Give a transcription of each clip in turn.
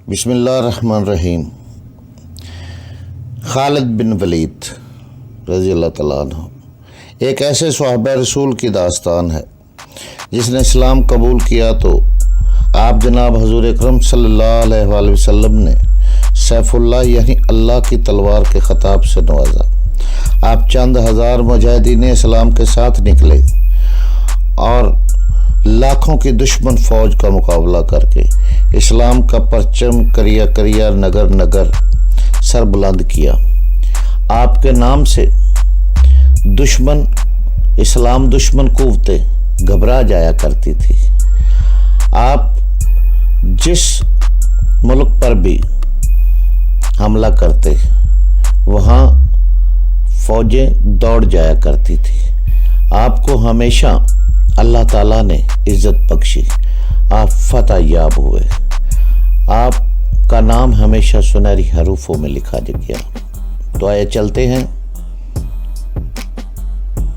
بسم اللہ الرحمن الرحیم۔ خالد بن ولید رضی اللہ تعالیٰ عنہ ایک ایسے صحابہ رسول کی داستان ہے جس نے اسلام قبول کیا تو آپ جناب حضور اکرم صلی اللہ علیہ وآلہ وسلم نے سیف اللہ یعنی اللہ کی تلوار کے خطاب سے نوازا۔ آپ چند ہزار مجاہدین اسلام کے ساتھ نکلے اور لاکھوں کی دشمن فوج کا مقابلہ کر کے اسلام کا پرچم کریا کریا نگر نگر سر بلند کیا۔ آپ کے نام سے اسلام دشمن قوتیں گھبرا جایا کرتی تھی۔ آپ جس ملک پر بھی حملہ کرتے وہاں فوجیں دوڑ جایا کرتی تھی۔ آپ کو ہمیشہ اللہ تعالیٰ نے عزت بخشی، آپ فتح یاب ہوئے۔ آپ کا نام ہمیشہ سنہری حروفوں میں لکھا گیا۔ تو آئے چلتے ہیں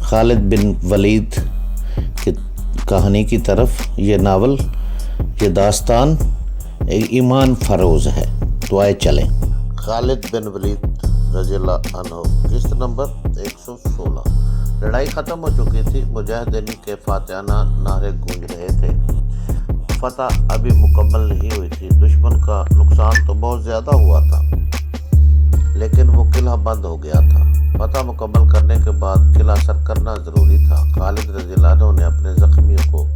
خالد بن ولید کی کہانی کی طرف۔ یہ ناول، یہ داستان ایمان فروز ہے۔ تو آئے چلیں۔ خالد بن ولید رضی اللہ عنہ، قسط نمبر 116۔ لڑائی ختم ہو چکی تھی، مجاہدین کے فاتحانہ نعرے گونج رہے تھے۔ فتح ابھی مکمل نہیں ہوئی تھی۔ دشمن کا نقصان تو بہت زیادہ ہوا تھا لیکن وہ قلعہ بند ہو گیا تھا۔ فتح مکمل کرنے کے بعد قلعہ سر کرنا ضروری تھا۔ خالد رضی اللہ عنہ نے اپنے زخمیوں کو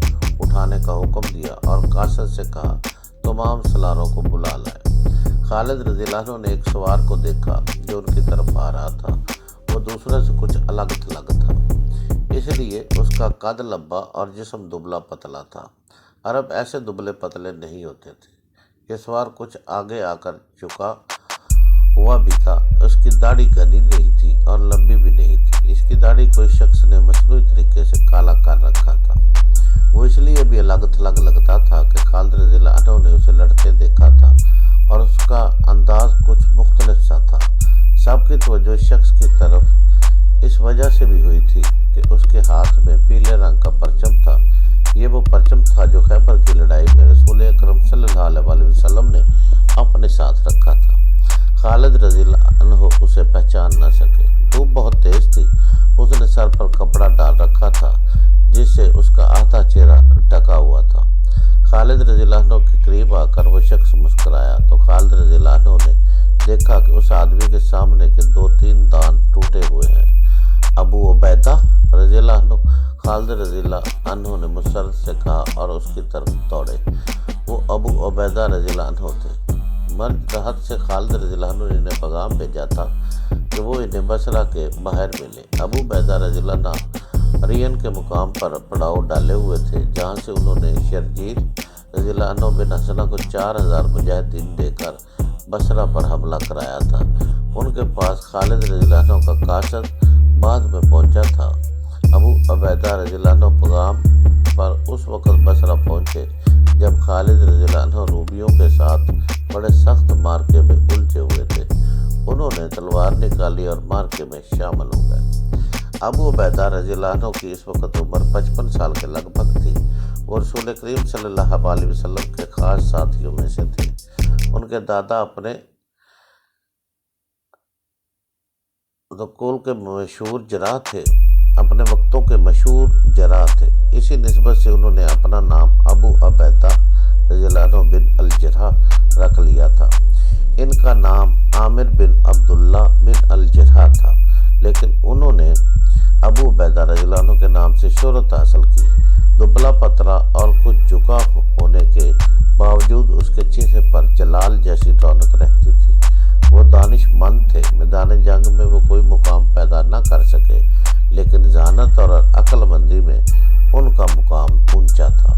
اٹھانے کا حکم دیا اور قاصد سے کہا تمام سالاروں کو بلا لائے۔ خالد رضی اللہ عنہ نے ایک سوار کو دیکھا جو ان کی طرف آ رہا تھا۔ وہ دوسرے سے کچھ الگ تھلگ تھا، اس لیے اس کا قد لمبا اور جسم دبلا پتلا تھا۔ عرب ایسے دبلے پتلے نہیں ہوتے تھے۔ یہ سوار کچھ آگے آ کر جھکا ہوا بھی تھا۔ اس کی داڑھی گھنی نہیں تھی اور لمبی بھی نہیں تھی۔ اس کی داڑھی کوئی شخص نے مصنوعی طریقے سے کالا کر رکھا تھا۔ وہ اس لیے بھی الگ تھلگ لگتا تھا کہ خالد رضی اللہ عنہ نے اسے لڑتے دیکھا تھا اور اس کا انداز کچھ مختلف سا تھا۔ سب کی توجہ شخص کی طرف اس وجہ سے بھی ہوئی تھی کہ اس کے ہاتھ میں پیلے رنگ کا پرچم تھا۔ یہ وہ پرچم تھا جو خیبر کی لڑائی میں رسول اکرم صلی اللہ علیہ وسلم نے اپنے ساتھ رکھا تھا۔ خالد رضی اللہ عنہ اسے پہچان نہ سکے۔ دھوپ بہت تیز تھی۔ اس نے سر پر کپڑا ڈال رکھا تھا جس سے اس کا آدھا چہرہ ڈھکا ہوا تھا۔ خالد رضی اللہ عنہ کے قریب آ کر وہ شخص مسکرایا تو خالد رضی اللہ عنہ نے دیکھا کہ اس آدمی کے سامنے کے 2-3 دانت ٹوٹے ہوئے ہیں۔ ابو عبیدہ رضی اللہ عنہ، خالد رضی اللہ عنہ نے مسرت سے کہا اور اس کی طرف دوڑے۔ وہ ابو عبیدہ رضی اللہ عنہ تھے۔ مرد راحت سے خالد رضی اللہ عنہ نے انہیں پیغام بھیجا تھا کہ وہ انہیں بصرہ کے باہر ملے۔ ابو عبیدہ رضی اللہ عنہ رین کے مقام پر پڑاؤ ڈالے ہوئے تھے جہاں سے انہوں نے شرجیل رضی اللہ عنہ بن حسنہ کو 4000 مجاہدین دے کر بصرہ پر حملہ کرایا تھا۔ ان کے پاس خالد رضی اللہ عنہ کا قاصد بعد میں پہنچا تھا۔ ابو عبیدہ رضی اللہ عنہ پیغام پر اس وقت بصرہ پہنچے جب خالد رضی اللہ عنہ رومیوں کے ساتھ بڑے سخت مارکے میں الجھے ہوئے تھے۔ انہوں نے تلوار نکالی اور مارکے میں شامل ہو گئے۔ ابو عبیدہ رضی اللہ عنہ کی اس وقت عمر 55 سال کے لگ بھگ تھی۔ وہ رسول کریم صلی اللہ علیہ وسلم کے خاص ساتھیوں میں سے تھے۔ ان کے دادا اپنے دکول کے مشہور جراح تھے، اپنے وقتوں کے مشہور جراح تھے۔ اسی نسبت سے انہوں نے اپنا نام ابو عبیدہ رضی اللہ عنہ بن الجراح رکھ لیا تھا۔ ان کا نام عامر بن عبداللہ بن الجراح تھا، لیکن انہوں نے ابو عبیدہ رضی اللہ عنہ کے نام سے شہرت حاصل کی۔ دبلا پتلا اور کچھ جھکا ہونے کے باوجود اس کے چہرے پر جلال جیسی رونق رہتی تھی۔ وہ دانش مند تھے۔ میدان جنگ میں وہ کوئی مقام پیدا نہ کر سکے لیکن ذہانت اور عقل مندی میں ان کا مقام اونچا تھا۔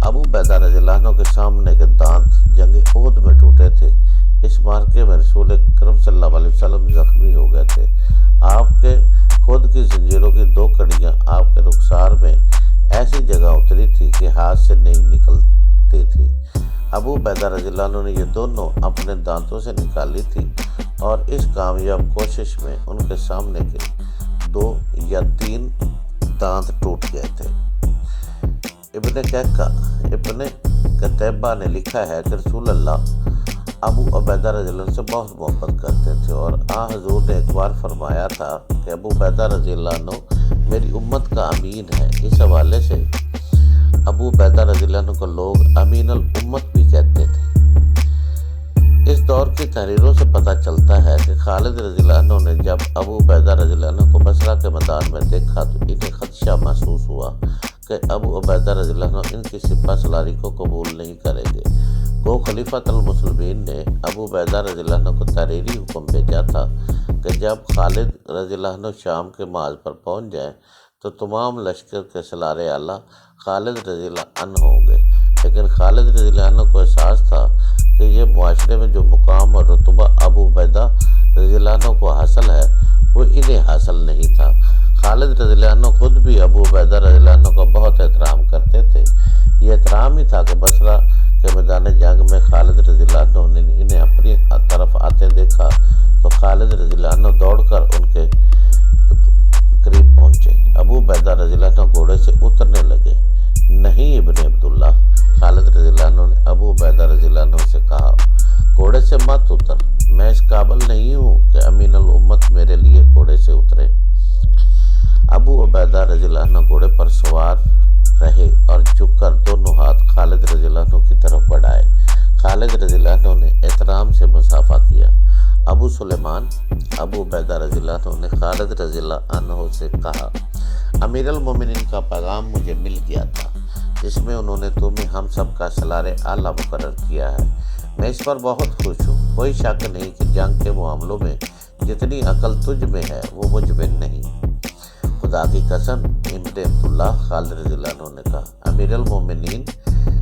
ابو عبیدہ رضی اللہ عنہ کے سامنے کے دانت جنگ احد میں ٹوٹے تھے۔ اس مارکے میں رسول اکرم صلی اللہ علیہ وسلم زخمی ہو گئے تھے۔ آپ کے خود کی زنجیروں کی 2 کڑیاں آپ کے رخسار میں ایسی جگہ اتری تھی کہ ہاتھ سے نہیں نکلتی تھی۔ ابو عبیدہ رضی اللہ عنہ نے یہ دونوں اپنے دانتوں سے نکالی تھی اور اس کامیاب کوشش میں ان کے سامنے کے 2 یا 3 دانت ٹوٹ گئے تھے۔ ابن قتیبہ نے لکھا ہے کہ رسول اللہ ابو عبیدہ رضی اللہ عنہ سے بہت محبت کرتے تھے، اور حضور نے ایک بار فرمایا تھا کہ ابو عبیدہ رضی اللہ عنہ میری امت کا امین ہے۔ اس حوالے سے ابو عبیدہ رضی اللہ عنہ کو لوگ امین الامت بھی کہتے تھے۔ اس دور کی تحریروں سے پتہ چلتا ہے کہ خالد رضی اللہ عنہ نے جب ابو عبیدہ رضی اللہ عنہ کو بصرہ کے میدان میں دیکھا تو انہیں خدشہ محسوس ہوا کہ ابو عبیدہ رضی اللہ عنہ ان کی سپہ سالاری کو قبول نہیں کریں گے۔ وہ خلیفۃ المسلمین نے ابو عبیدہ رضی اللہ عنہ کو تحریری حکم بھیجا تھا کہ جب خالد رضی اللہ عنہ شام کے محاذ پر پہنچ جائیں تو تمام لشکر کے سالار اعلیٰ خالد رضی اللہ عنہ ہوں گے، لیکن خالد رضی اللہ عنہ کو احساس تھا کہ یہ معاشرے میں جو مقام اور رتبہ ابو عبیدہ رضی اللہ عنہ کو حاصل ہے وہ انہیں حاصل نہیں تھا۔ خالد رضی اللہ عنہ خود بھی ابو عبیدہ رضی اللہ عنہ کا بہت احترام کرتے تھے۔ یہ احترام ہی تھا کہ بصرہ کے میدان جنگ میں خالد رضی اللہ عنہ نے انہیں اپنی طرف آتے دیکھا تو خالد رضی اللہ عنہ دوڑ کر ان کے قریب پہنچے۔ ابو عبیدہ رضی اللہ عنہ گھوڑے سے اترنے لگے۔ نہیں ابن عبداللہ، خالد رضی اللہ عنہ نے ابو عبیدہ رضی اللہ عنہ سے کہا، گھوڑے سے مت اتر، میں اس قابل نہیں ہوں کہ امین الامت میرے لیے گھوڑے سے اترے۔ ابو عبیدہ رضی اللہ عنہ گھوڑے پر سوار رہے اور جھک کر دونوں ہاتھ خالد رضی اللہ عنہ کی طرف بڑھائے۔ خالد رضی اللہ عنہ نے احترام سے مصافحہ کیا۔ ابو سلیمان ابو عبیدہ رضی اللہ عنہ نے خالد رضی اللہ عنہ سے کہا، امیر المومنین کا پیغام مجھے مل گیا تھا جس میں انہوں نے تمہیں ہم سب کا سالار اعلیٰ مقرر کیا ہے۔ میں اس پر بہت خوش ہوں۔ کوئی شک نہیں کہ جنگ کے معاملوں میں جتنی عقل تجھ میں ہے وہ مجھ میں نہیں۔ خدا کی قسم، ابن عبداللہ، خالد رضی اللہ عنہ نے کہا، امیر المومنین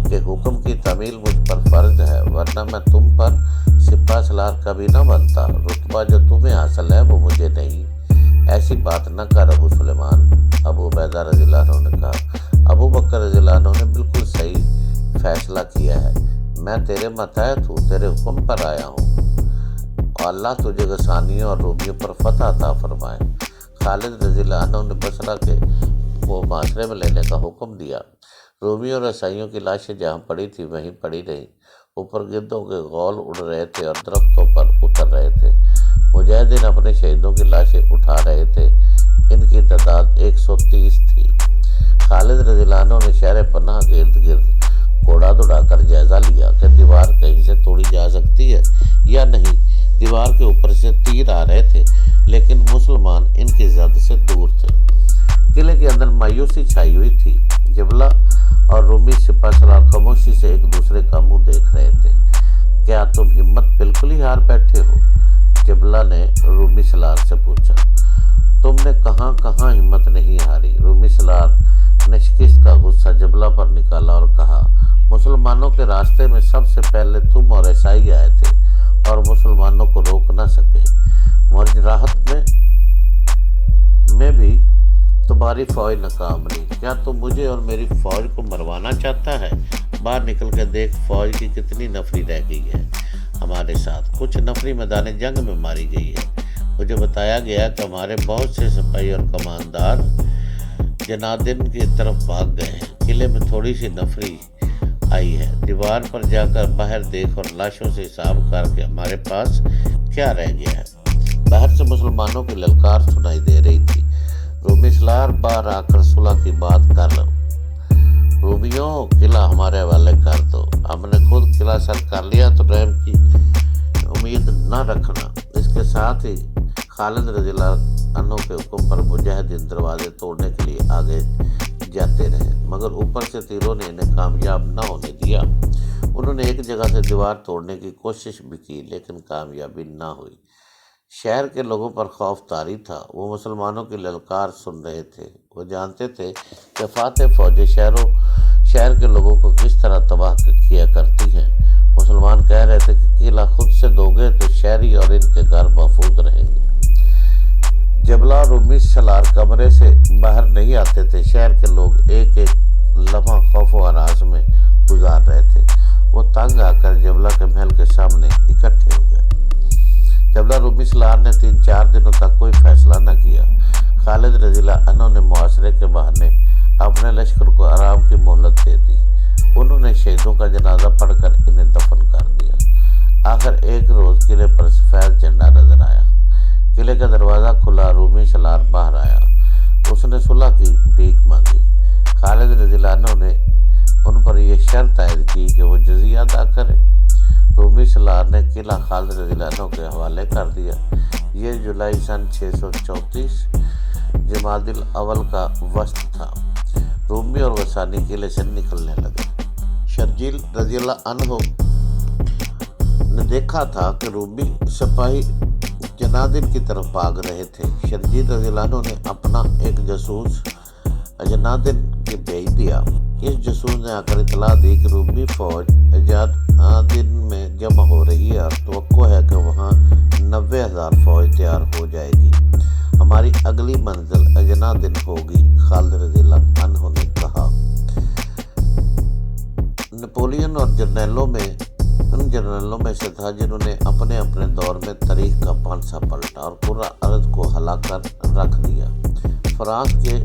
کے حکم کی تعمیل مجھ پر فرض ہے، ورنہ میں تم پر سپہ سالار کبھی نہ بنتا۔ رتبہ جو تمہیں حاصل ہے وہ مجھے نہیں۔ ایسی بات نہ کر ابو سلیمان، ابو عبیدہ رضی اللہ عنہ نے کہا۔ ابو بکر رضی اللہ عنہ نے بالکل صحیح فیصلہ کیا ہے، میں تیرے ماتحت ہوں، تیرے حکم پر آیا ہوں، اور اللہ تجھے غسانیوں اور رومیوں پر فتح عطا فرمائے۔ خالد رضی اللہ عنہ نے بصرہ کے وہ معاشرے میں لینے کا حکم دیا۔ رومیوں اور عیسائیوں کی لاشیں جہاں پڑی تھی وہیں پڑی رہیں۔ اوپر گردوں کے غول اڑ رہے تھے اور درختوں پر اتر رہے تھے۔ مجاہدین اپنے شہیدوں کی لاشیں اٹھا رہے تھے، ان کی تعداد 130 تھی۔ خالد رضی اللہ عنہ نے شہر پناہ کے ارد گرد گھوڑا دوڑا کر جائزہ لیا کہ دیوار کہیں سے توڑی جا سکتی ہے یا نہیں۔ دیوار کے اوپر سے تیر آ رہے تھے لیکن مسلمان ان کی زد سے دور تھے۔ قلعے کے اندر مایوسی چھائی ہوئی تھی۔ جبلہ اور رومی سپہ سالار خاموشی سے ایک دوسرے کا منہ دیکھ رہے تھے۔ کیا تم ہمت بالکل ہی ہار بیٹھے ہو؟ جبلہ نے رومی سالار سے پوچھا۔ تم نے کہاں ہمت نہیں ہاری؟ رومی سالار نے شکست کا غصہ جبلہ پر نکالا اور کہا، مسلمانوں کے راستے میں سب سے پہلے تم اور عیسائی آئے تھے اور مسلمانوں کو روک نہ سکے۔ مجراحت میں بھی تمہاری فوج ناکام رہی۔ کیا تم مجھے اور میری فوج کو مروانا چاہتا ہے؟ باہر نکل کے دیکھ فوج کی کتنی نفری رہ گئی ہے ہمارے ساتھ۔ کچھ نفری میدان جنگ میں ماری گئی ہے۔ مجھے بتایا گیا کہ ہمارے بہت سے سپاہی اور کماندار جنادن کی طرف بھاگ گئے ہیں۔ قلعے میں تھوڑی سی نفری آئی ہے۔ دیوار پر جا کر باہر دیکھ اور لاشوں سے حساب کر کے ہمارے پاس کیا رہ گیا ہے۔ باہر سے مسلمانوں کی للکار سنائی دے رہی تھی، رومی سالار باہر آ کر صلح کی بات کر لو۔ رومیوں، قلعہ ہمارے حوالے کر دو، ہم نے خود قلعہ سر کر لیا تو رحم کی امید نہ رکھنا۔ اس کے ساتھ ہی خالد رضی اللہ عنہ کے حکم پر مجاہدین دروازے توڑنے کے لیے آگے جاتے رہے، مگر اوپر سے تیروں نے انہیں کامیاب نہ ہونے دیا۔ انہوں نے ایک جگہ سے دیوار توڑنے کی کوشش بھی کی لیکن کامیابی نہ ہوئی۔ شہر کے لوگوں پر خوف طاری تھا۔ وہ مسلمانوں کی للکار سن رہے تھے۔ وہ جانتے تھے کہ فاتح فوجیں شہر کے لوگوں کو کس طرح تباہ کیا کرتی ہیں۔ مسلمان کہہ رہے تھے کہ قلعہ خود سے دو گے تو شہری اور ان کے گھر محفوظ رہیں گے۔ جبلہ اور رومی سالار کمرے سے باہر نہیں آتے تھے۔ شہر کے لوگ ایک ایک لمحہ خوف و ہراس میں گزار رہے تھے۔ وہ تنگ آ کر جبلہ کے محل کے سامنے اکٹھے ہو گئے۔ جبلہ رومی سالار نے 3-4 دنوں تک کوئی فیصلہ نہ کیا۔ خالد رضی اللہ عنہ نے معاشرے کے بہانے اپنے لشکر کو آرام کی مہلت دے دی۔ انہوں نے شہیدوں کا جنازہ پڑھ کر انہیں دفن کر دیا۔ آخر ایک روز قلعے پر سفید جھنڈا نظر آیا۔ قلعے کا دروازہ کھلا، رومی سالار باہر آیا۔ اس نے صلح کی بھیک مانگی۔ خالد رضی اللہ عنہ نے ان پر یہ شرط عائد کی کہ وہ جزیہ ادا کرے۔ رومی سالار نے قلعہ خالد رضی اللہ عنہ کے حوالے کر دیا۔ یہ جولائی سن 634 جمادی الاول کا وسط تھا۔ رومی اور غسانی قلعے سے نکلنے لگے۔ شرجیل رضی اللہ عنہ نے دیکھا تھا کہ رومی سپاہی جنادن کی طرف بھاگ رہے تھے۔ شرجیل رضی اللہ عنہ نے اپنا ایک جاسوس جنادن کے بھیج دیا۔ اس جاسوس نے آ کر اطلاع دی کہ رومی فوج جنادن میں جمع ہو رہی ہے اور توقع ہے کہ وہاں 90,000 فوج تیار ہو جائے گی۔ ہماری اگلی منزل اجنادن ہوگی، خالد رضی اللہ عنہ نے کہا۔ نپولین اور ان جرنیلوں میں سے تھا جنہوں نے اپنے اپنے دور میں تاریخ کا پانسا پلٹا اور پورا ارض کو ہلا کر رکھ دیا۔ فرانس کے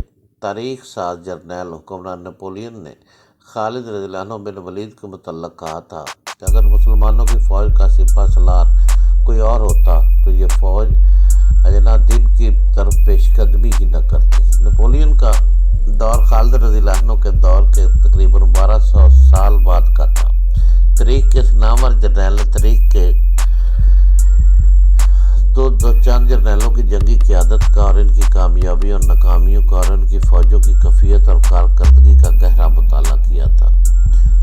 تاریخ ساز جرنیل حکمران نپولین نے خالد رضی اللہ عنہ بن ولید کے متعلق کہا تھا کہ اگر مسلمانوں کی فوج کا سپہ سالار کوئی اور ہوتا تو یہ فوج اجنادن کی طرف پیش قدمی ہی نہ کرتی۔ نپولین کا دور خالد رضی اللہ عنہ کے دور کے تقریباً 1200 سال بعد کا تھا۔ تاریخ کے اس نامور جرنیل نے تاریخ کے دو چند جرنیلوں کی جنگی قیادت کا اور ان کی کامیابیوں اور ناکامیوں کا اور ان کی فوجوں کی کیفیت اور کارکردگی کا گہرا مطالعہ کیا تھا۔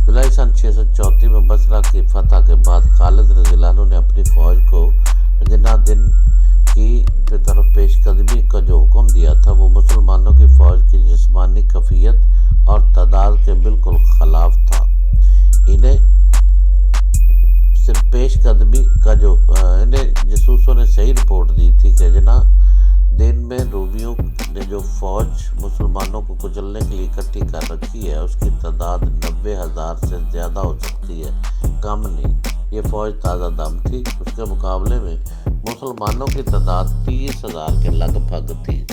جولائی سن 634 میں بصرہ کی فتح کے بعد خالد رضی اللہ عنہ نے اپنی فوج کو اجنادن کی طرف پیش قدمی کا جو حکم دیا تھا وہ مسلمانوں کی فوج کی جسمانی کیفیت اور تعداد کے بالکل خلاف تھا۔ انہیں پیش قدمی کا انہیں جاسوسوں نے صحیح رپورٹ دی تھی کہ اجنادن میں رومیوں نے جو فوج مسلمانوں کو کچلنے کے لیے اکٹھی کر رکھی ہے اس کی تعداد 90,000 سے زیادہ ہو سکتی ہے، کم نہیں۔ یہ فوج تازہ دم تھی۔ اس کے مقابلے میں مسلمانوں کی تعداد 30,000 کے لگ بھگ تھی۔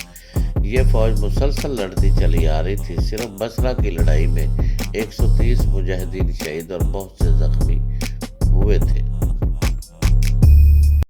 یہ فوج مسلسل لڑتی چلی آ رہی تھی۔ صرف بصرہ کی لڑائی میں 130 مجاہدین شہید اور بہت سے زخمی ہوئے تھے۔